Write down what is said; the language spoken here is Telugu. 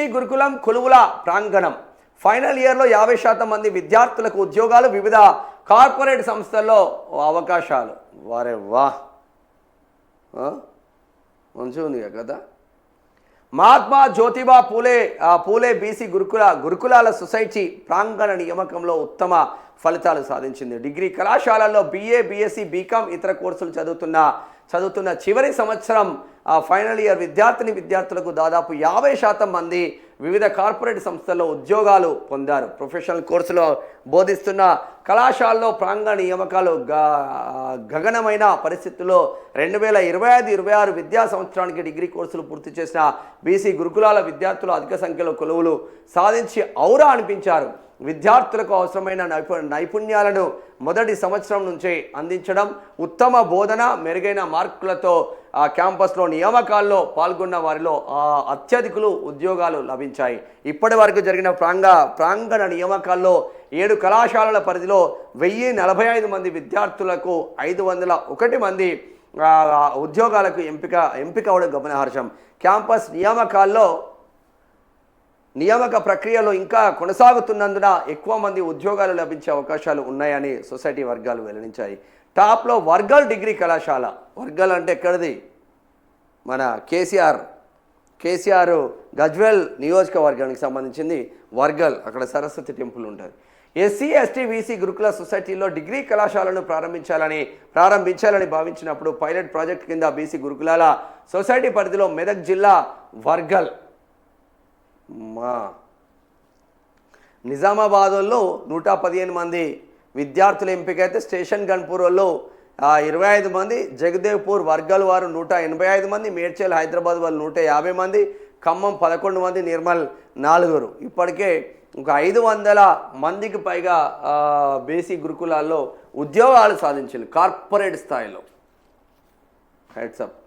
ఈ గురుకులం కొలువుల ప్రాంగణం ఫైనల్ ఇయర్లో 50% మంది విద్యార్థులకు ఉద్యోగాలు, వివిధ కార్పొరేట్ సంస్థల్లో అవకాశాలు. వారే వా మంచిగా ఉంది కదా. మహాత్మా జ్యోతిబా పూలే బీసీ గురుకులాల సొసైటీ ప్రాంగణ నియామకంలో ఉత్తమ ఫలితాలు సాధించింది. డిగ్రీ కళాశాలల్లో BA, BSc, బీకామ్ ఇతర కోర్సులు చదువుతున్న చివరి సంవత్సరం ఫైనల్ ఇయర్ విద్యార్థులకు దాదాపు 50% మంది వివిధ కార్పొరేట్ సంస్థల్లో ఉద్యోగాలు పొందారు. ప్రొఫెషనల్ కోర్సులో బోధిస్తున్న కళాశాలలో ప్రాంగణ నియామకాలు గగనమైన పరిస్థితుల్లో 2025-26 విద్యా సంవత్సరానికి డిగ్రీ కోర్సులు పూర్తి చేసిన బీసీ గురుకులాల విద్యార్థులు అధిక సంఖ్యలో కొలువులు సాధించి ఔరా అనిపించారు. విద్యార్థులకు అవసరమైన నైపుణ్యాలను మొదటి సంవత్సరం నుంచే అందించడం, ఉత్తమ బోధన, మెరుగైన మార్కులతో క్యాంపస్లో నియామకాల్లో పాల్గొన్న వారిలో అత్యధికులు ఉద్యోగాలు లభించాయి. ఇప్పటి వరకు జరిగిన ప్రాంగణ నియామకాల్లో 7 కళాశాలల పరిధిలో 1045 మంది విద్యార్థులకు 501 మంది ఉద్యోగాలకు ఎంపిక అవడం గమనార్హం. క్యాంపస్ నియామక ప్రక్రియలో ఇంకా కొనసాగుతున్నందున ఎక్కువ మంది ఉద్యోగాలు లభించే అవకాశాలు ఉన్నాయని సొసైటీ వర్గాలు వెల్లడించాయి. టాప్లో వర్గల్ డిగ్రీ కళాశాల. వర్గల్ అంటే ఎక్కడిది? మన కేసీఆర్ గజ్వెల్ నియోజకవర్గానికి సంబంధించింది వర్గల్. అక్కడ సరస్వతి టెంపుల్ ఉంటుంది. SC, ST, BC గురుకుల సొసైటీలో డిగ్రీ కళాశాలను ప్రారంభించాలని భావించినప్పుడు పైలట్ ప్రాజెక్ట్ కింద బీసీ గురుకులాల సొసైటీ పరిధిలో మెదక్ జిల్లా వర్గల్, నిజామాబాద్లో 115 మంది విద్యార్థులు ఎంపికైతే స్టేషన్ గన్పూర్లో 25 మంది, జగదేవ్పూర్ వర్గల్ వారు 185 మంది, మేడ్చల్ హైదరాబాద్ వాళ్ళు 150 మంది, ఖమ్మం 11 మంది, నిర్మల్ 4. ఇప్పటికే ఒక 500 మందికి పైగా బీసీ గురుకులాల్లో ఉద్యోగాలు సాధించారు కార్పొరేట్ స్థాయిలో. Heads up.